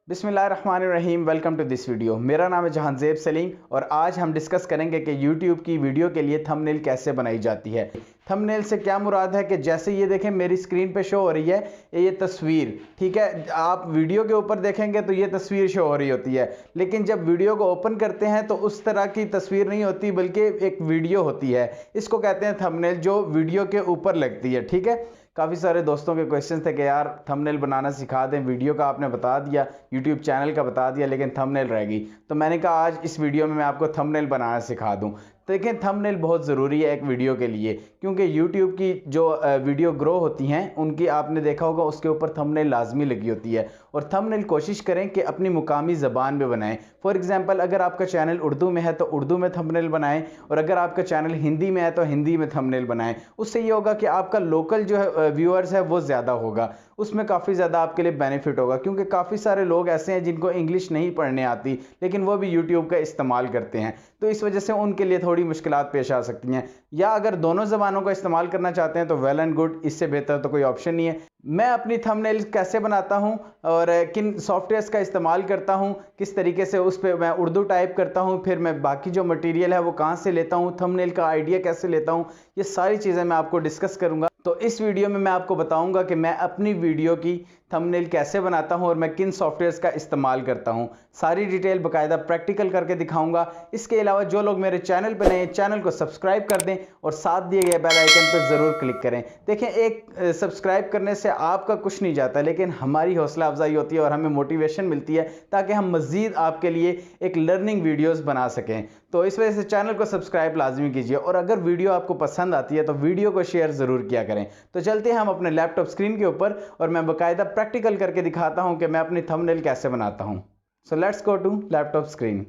बिस्मिल्लाहिर्रहमानिर्रहीम। Welcome to this video. मेरा नाम है जहांज़ेब सलीम और आज हम डिस्कस करेंगे कि YouTube की वीडियो के लिए थंबनेल कैसे बनाई जाती है। थंबनेल से क्या मुराद है कि जैसे ये देखें मेरी स्क्रीन पे शो हो रही है ये तस्वीर, ठीक है। आप वीडियो के ऊपर देखेंगे तो ये तस्वीर शो हो रही होती है, लेकिन जब वीडियो को ओपन करते हैं तो उस तरह की तस्वीर नहीं होती बल्कि एक वीडियो होती है। इसको कहते हैं थंबनेल, जो वीडियो के ऊपर लगती है, ठीक है। काफ़ी सारे दोस्तों के क्वेश्चन थे कि यार थंबनेल बनाना सिखा दें, वीडियो का आपने बता दिया, यूट्यूब चैनल का बता दिया, लेकिन थंबनेल रह गई। तो मैंने कहा आज इस वीडियो में मैं आपको थंबनेल बनाना सिखा दूं। तो देखिए थंबनेल बहुत ज़रूरी है एक वीडियो के लिए, क्योंकि यूट्यूब की जो वीडियो ग्रो होती हैं उनकी आपने देखा होगा उसके ऊपर थंबनेल लाजमी लगी होती है। और थंबनेल कोशिश करें कि अपनी मुकामी ज़बान में बनाएं। फॉर एग्जांपल अगर आपका चैनल उर्दू में है तो उर्दू में थंबनेल बनाएं, और अगर आपका चैनल हिंदी में है तो हिंदी में थंबनेल बनाएं। उससे ये होगा कि आपका लोकल जो है व्यूअर्स है वो ज़्यादा होगा, उसमें काफ़ी ज़्यादा आपके लिए बेनिफिट होगा। क्योंकि काफ़ी सारे लोग ऐसे हैं जिनको इंग्लिश नहीं पढ़ने आती लेकिन वो भी यूट्यूब का इस्तेमाल करते हैं, तो इस वजह से उनके लिए थोड़ी मुश्किलात पेश आ सकती हैं। या अगर दोनों ज़बानों का इस्तेमाल करना चाहते हैं तो वेल एंड गुड, इससे बेहतर तो कोई ऑप्शन नहीं है। मैं अपनी थंबनेल कैसे बनाता हूं और किन सॉफ्टवेयर्स का इस्तेमाल करता हूं, किस तरीके से उस पर मैं उर्दू टाइप करता हूं, फिर मैं बाकी जो मटेरियल है वो कहां से लेता हूं, थंबनेल का आइडिया कैसे लेता हूं, ये सारी चीज़ें मैं आपको डिस्कस करूंगा। तो इस वीडियो में मैं आपको बताऊंगा कि मैं अपनी वीडियो की थंबनेल कैसे बनाता हूं और मैं किन सॉफ्टवेयर्स का इस्तेमाल करता हूं। सारी डिटेल बाकायदा प्रैक्टिकल करके दिखाऊंगा। इसके अलावा जो लोग मेरे चैनल पर नए हैं चैनल को सब्सक्राइब कर दें और साथ दिए गए बेल आइकन पर ज़रूर क्लिक करें। देखें एक सब्सक्राइब करने से आपका कुछ नहीं जाता, लेकिन हमारी हौसला अफजाई होती है और हमें मोटिवेशन मिलती है ताकि हम मज़ीद आपके लिए एक लर्निंग वीडियोज़ बना सकें। तो इस वजह से चैनल को सब्सक्राइब लाजमी कीजिए, और अगर वीडियो आपको पसंद आती है तो वीडियो को शेयर ज़रूर किया करें। तो चलते हैं हम अपने लैपटॉप स्क्रीन के ऊपर और मैं बाकायदा प्रैक्टिकल करके दिखाता हूं कि मैं अपनी थंबनेल कैसे बनाता हूं। So let's go to laptop screen.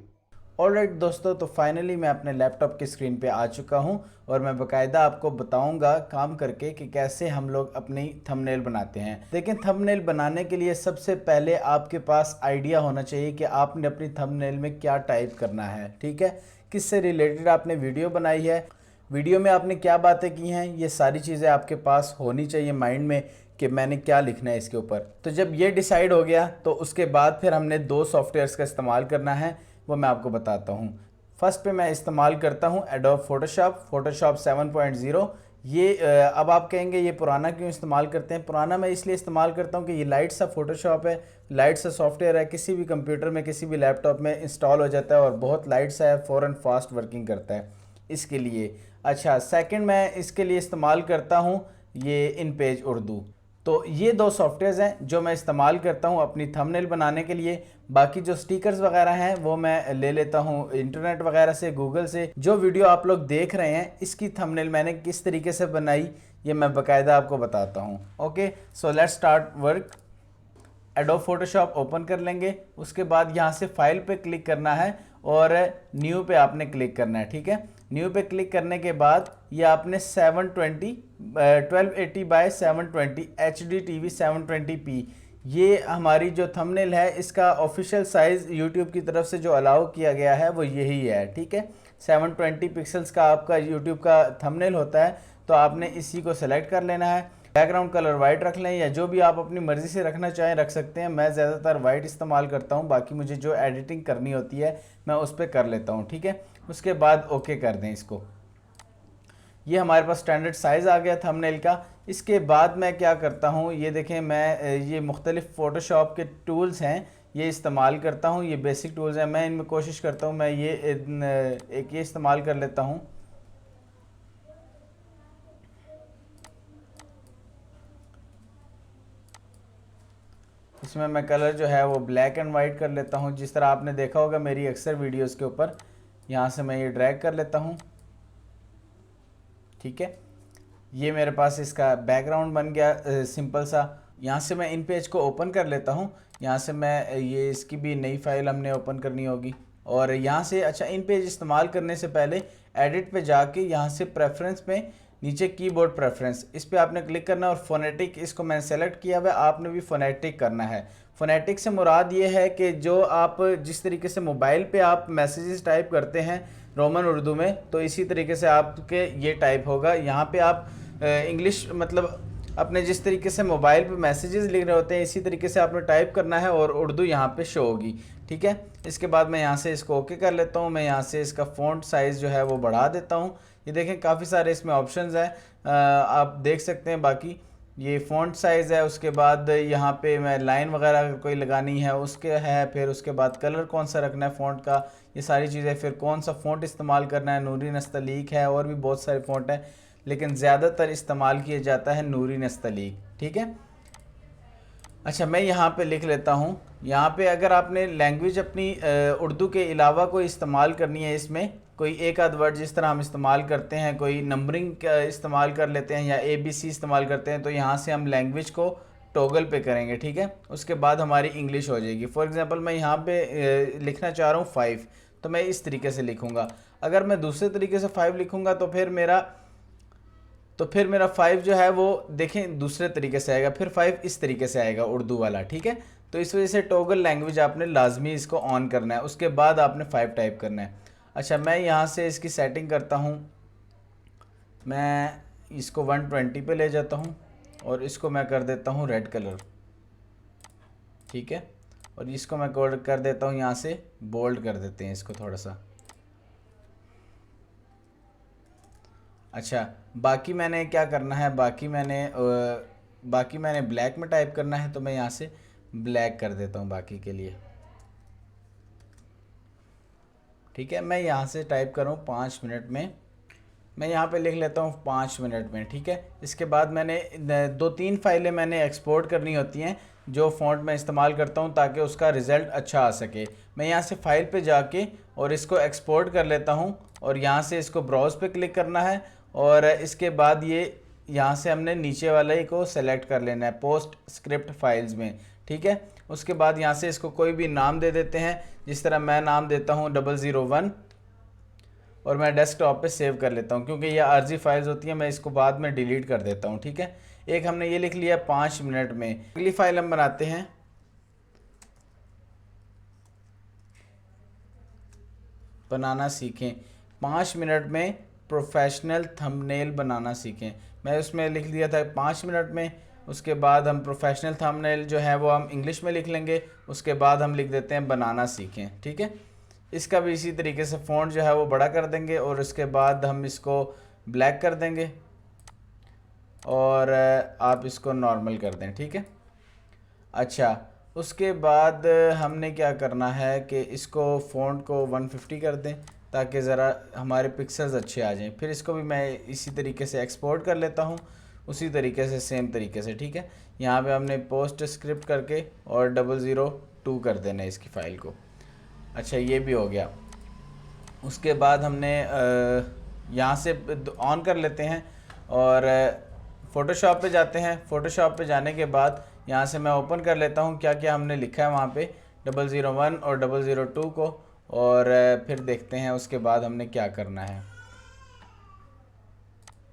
Alright दोस्तों, तो फाइनली मैं अपने लैपटॉप की स्क्रीन पे आ चुका हूं और मैं बाकायदा आपको बताऊंगा काम करके कि कैसे हम लोग अपनी थंबनेल बनाते हैं। लेकिन थंबनेल बनाने के लिए सबसे पहले आपके पास आइडिया होना चाहिए कि आपने अपनी थंबनेल में क्या टाइप करना है, ठीक है। किससे रिलेटेड आपने वीडियो बनाई है, वीडियो में आपने क्या बातें की हैं, ये सारी चीज़ें आपके पास होनी चाहिए माइंड में कि मैंने क्या लिखना है इसके ऊपर। तो जब ये डिसाइड हो गया तो उसके बाद फिर हमने दो सॉफ्टवेयर्स का इस्तेमाल करना है, वो मैं आपको बताता हूँ। फर्स्ट पे मैं इस्तेमाल करता हूँ एडोब फोटोशॉप 7.0। ये अब आप कहेंगे ये पुराना क्यों इस्तेमाल करते हैं। पुराना मैं इसलिए इस्तेमाल करता हूँ कि ये लाइट सा फोटोशॉप है, लाइट सा सॉफ्टवेयर है, किसी भी कंप्यूटर में किसी भी लैपटॉप में इंस्टॉल हो जाता है और बहुत लाइट सा है, फ़ौरन फास्ट वर्किंग करता है इसके लिए। अच्छा, सेकंड मैं इसके लिए इस्तेमाल करता हूँ ये InPage उर्दू। तो ये दो सॉफ्टवेयर्स हैं जो मैं इस्तेमाल करता हूँ अपनी थंबनेल बनाने के लिए। बाकी जो स्टिकर्स वगैरह हैं वो मैं ले लेता हूँ इंटरनेट वगैरह से, गूगल से। जो वीडियो आप लोग देख रहे हैं इसकी थंबनेल मैंने किस तरीके से बनाई ये मैं बाकायदा आपको बताता हूँ। Okay, so let's start work. Adobe Photoshop open कर लेंगे, उसके बाद यहाँ से फाइल पे क्लिक करना है और न्यू पे आपने क्लिक करना है, ठीक है। न्यू पे क्लिक करने के बाद ये आपने 1280 बाय 720 HD TV 720p, ये हमारी जो थंबनेल है इसका ऑफिशियल साइज़ यूट्यूब की तरफ से जो अलाउ किया गया है वो यही है, ठीक है। 720 पिक्सल्स का आपका यूट्यूब का थंबनेल होता है, तो आपने इसी को सेलेक्ट कर लेना है। बैकग्राउंड कलर वाइट रख लें या जो भी आप अपनी मर्ज़ी से रखना चाहें रख सकते हैं। मैं ज़्यादातर वाइट इस्तेमाल करता हूं, बाकी मुझे जो एडिटिंग करनी होती है मैं उस पर कर लेता हूं, ठीक है। उसके बाद ओके कर दें इसको। ये हमारे पास स्टैंडर्ड साइज़ आ गया थंबनेल का। इसके बाद मैं क्या करता हूँ, ये देखें मैं ये मुख्तलिफ फ़ोटोशॉप के टूल्स हैं ये इस्तेमाल करता हूँ। ये बेसिक टूल्स हैं, मैं इनमें कोशिश करता हूँ मैं ये एक ये इस्तेमाल कर लेता हूँ। इसमें मैं कलर जो है वो ब्लैक एंड वाइट कर लेता हूँ, जिस तरह आपने देखा होगा मेरी अक्सर वीडियोस के ऊपर। यहाँ से मैं ये ड्रैग कर लेता हूँ, ठीक है। ये मेरे पास इसका बैकग्राउंड बन गया सिंपल सा। यहाँ से मैं InPage को ओपन कर लेता हूँ। यहाँ से मैं ये इसकी भी नई फाइल हमने ओपन करनी होगी, और यहाँ से अच्छा InPage इस्तेमाल करने से पहले एडिट पे जाके यहाँ से प्रेफरेंस पे नीचे कीबोर्ड प्रेफरेंस, इस पे आपने क्लिक करना है और फोनेटिक इसको मैंने सेलेक्ट किया हुआ है, आपने भी फोनेटिक करना है। फोनेटिक से मुराद ये है कि जो आप जिस तरीके से मोबाइल पे आप मैसेजेस टाइप करते हैं रोमन उर्दू में, तो इसी तरीके से आपके ये टाइप होगा। यहाँ पे आप इंग्लिश मतलब अपने जिस तरीके से मोबाइल पे मैसेजेस लिख रहे होते हैं इसी तरीके से आपने टाइप करना है और उर्दू यहाँ पे शो होगी, ठीक है। इसके बाद मैं यहाँ से इसको ओके कर लेता हूँ। मैं यहाँ से इसका फ़ॉन्ट साइज़ जो है वो बढ़ा देता हूँ। ये देखें काफ़ी सारे इसमें ऑप्शंस हैं, आप देख सकते हैं। बाकी ये फ़ॉन्ट साइज़ है, उसके बाद यहाँ पे मैं लाइन वगैरह अगर कोई लगानी है उसके है, फिर उसके बाद कलर कौन सा रखना है फ़ॉन्ट का, ये सारी चीज़ें, फिर कौन सा फ़ॉन्ट इस्तेमाल करना है, नूरी नस्तलीक है, और भी बहुत सारे फ़ॉन्ट हैं, लेकिन ज़्यादातर इस्तेमाल किया जाता है नूरी नस्तलीक, ठीक है। अच्छा, मैं यहाँ पे लिख लेता हूँ। यहाँ पे अगर आपने लैंग्वेज अपनी उर्दू के अलावा कोई इस्तेमाल करनी है, इसमें कोई एक आध वर्ड जिस तरह हम इस्तेमाल करते हैं, कोई नंबरिंग इस्तेमाल कर लेते हैं या ABC इस्तेमाल करते हैं, तो यहाँ से हम लैंग्वेज को टॉगल पे करेंगे, ठीक है। उसके बाद हमारी इंग्लिश हो जाएगी। फॉर एग्जांपल मैं यहाँ पे लिखना चाह रहा हूँ 5, तो मैं इस तरीके से लिखूँगा। अगर मैं दूसरे तरीके से 5 लिखूँगा तो फिर मेरा 5 जो है वो देखें दूसरे तरीके से आएगा, फिर 5 इस तरीके से आएगा उर्दू वाला, ठीक है। तो इस वजह से टॉगल लैंग्वेज आपने लाजमी इसको ऑन करना है, उसके बाद आपने 5 टाइप करना है। अच्छा, मैं यहाँ से इसकी सेटिंग करता हूँ, मैं इसको 120 पे ले जाता हूँ और इसको मैं कर देता हूँ रेड कलर, ठीक है। और इसको मैं कर देता हूँ, यहाँ से बोल्ड कर देते हैं इसको थोड़ा सा। अच्छा, बाकी मैंने क्या करना है, बाकी मैंने ब्लैक में टाइप करना है, तो मैं यहाँ से ब्लैक कर देता हूँ बाकी के लिए, ठीक है। मैं यहाँ से टाइप कर रहा हूँ 5 मिनट में, मैं यहाँ पे लिख लेता हूँ 5 मिनट में, ठीक है। इसके बाद मैंने 2-3 फाइलें मैंने एक्सपोर्ट करनी होती हैं जो फ़ॉन्ट मैं इस्तेमाल करता हूँ ताकि उसका रिज़ल्ट अच्छा आ सके। मैं यहाँ से फ़ाइल पे जाके और इसको एक्सपोर्ट कर लेता हूँ और यहाँ से इसको ब्राउज़ पे क्लिक करना है और इसके बाद ये यहाँ से हमने नीचे वाले को सेलेक्ट कर लेना है पोस्ट स्क्रिप्ट फाइल्स में, ठीक है। उसके बाद यहाँ से इसको कोई भी नाम दे देते हैं, जिस तरह मैं नाम देता हूँ 001 और मैं डेस्कटॉप पे सेव कर लेता हूँ, क्योंकि ये आर्जी फाइल्स होती हैं, मैं इसको बाद में डिलीट कर देता हूँ, ठीक है। एक हमने ये लिख लिया 5 मिनट में। अगली फाइल हम बनाते हैं, बनाना सीखें 5 मिनट में प्रोफेशनल थंबनेल बनाना सीखें। मैं उसमें लिख दिया था 5 मिनट में। उसके बाद हम प्रोफेशनल थंबनेल जो है वो हम इंग्लिश में लिख लेंगे, उसके बाद हम लिख देते हैं बनाना सीखें, ठीक है। इसका भी इसी तरीके से फ़ॉन्ट जो है वो बड़ा कर देंगे और उसके बाद हम इसको ब्लैक कर देंगे और आप इसको नॉर्मल कर दें, ठीक है। अच्छा, उसके बाद हमने क्या करना है कि इसको फ़ॉन्ट को 150 कर दें ताकि ज़रा हमारे पिक्सल्स अच्छे आ जाएं। फिर इसको भी मैं इसी तरीके से एक्सपोर्ट कर लेता हूँ, उसी तरीके से सेम तरीके से, ठीक है। यहाँ पे हमने पोस्ट स्क्रिप्ट करके और 002 कर देना है इसकी फ़ाइल को। अच्छा, ये भी हो गया। उसके बाद हमने यहाँ से ऑन कर लेते हैं और फ़ोटोशॉप पे जाते हैं। फ़ोटोशॉप पे जाने के बाद यहाँ से मैं ओपन कर लेता हूँ क्या क्या हमने लिखा है वहाँ पे 001 और 002 को, और फिर देखते हैं उसके बाद हमने क्या करना है।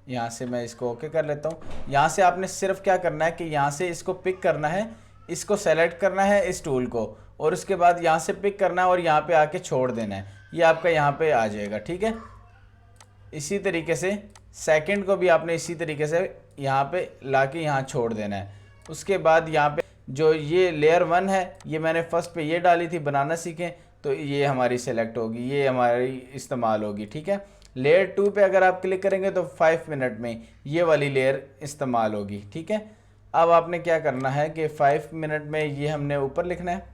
यहाँ से मैं इसको ओके कर लेता हूँ। यहाँ से आपने सिर्फ क्या करना है कि यहाँ से इसको पिक करना है, इसको सेलेक्ट करना है इस टूल को, और उसके बाद यहाँ से पिक करना है और यहाँ पे आके छोड़ देना है, ये आपका यहाँ पे आ जाएगा, ठीक है। इसी तरीके से सेकंड को भी आपने इसी तरीके से यहाँ पे लाके यहाँ छोड़ देना है। उसके बाद यहाँ पे जो ये लेयर 1 है, ये मैंने फर्स्ट पे ये डाली थी बनाना सीखें, तो ये हमारी सेलेक्ट होगी, ये हमारी इस्तेमाल होगी, ठीक है। लेयर 2 पे अगर आप क्लिक करेंगे तो 5 मिनट में ये वाली लेयर इस्तेमाल होगी, ठीक है। अब आपने क्या करना है कि 5 मिनट में ये हमने ऊपर लिखना है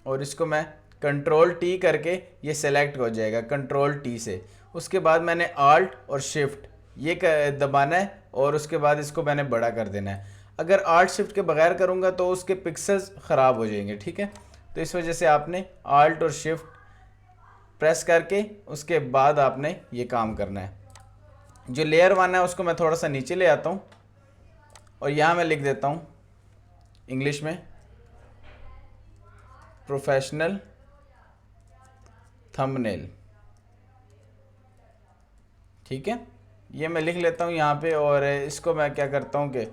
और इसको मैं कंट्रोल T करके ये सेलेक्ट हो जाएगा कंट्रोल T से। उसके बाद मैंने आल्ट और शिफ्ट ये दबाना है और उसके बाद इसको मैंने बड़ा कर देना है। अगर आल्ट शिफ्ट के बगैर करूँगा तो उसके पिक्सल्स ख़राब हो जाएंगे, ठीक है। तो इस वजह से आपने आल्ट और शिफ्ट प्रेस करके उसके बाद आपने ये काम करना है। जो लेयर 1 है उसको मैं थोड़ा सा नीचे ले आता हूँ और यहाँ मैं लिख देता हूँ इंग्लिश में प्रोफेशनल थंबनेल, ठीक है। ये मैं लिख लेता हूँ यहाँ पे और इसको मैं क्या करता हूँ कि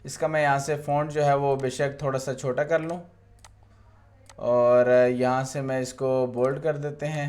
इसका मैं यहाँ से फ़ॉन्ट जो है वो बेशक थोड़ा सा छोटा कर लूँ और यहाँ से मैं इसको बोल्ड कर देते हैं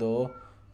2،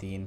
3،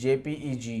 JPEG.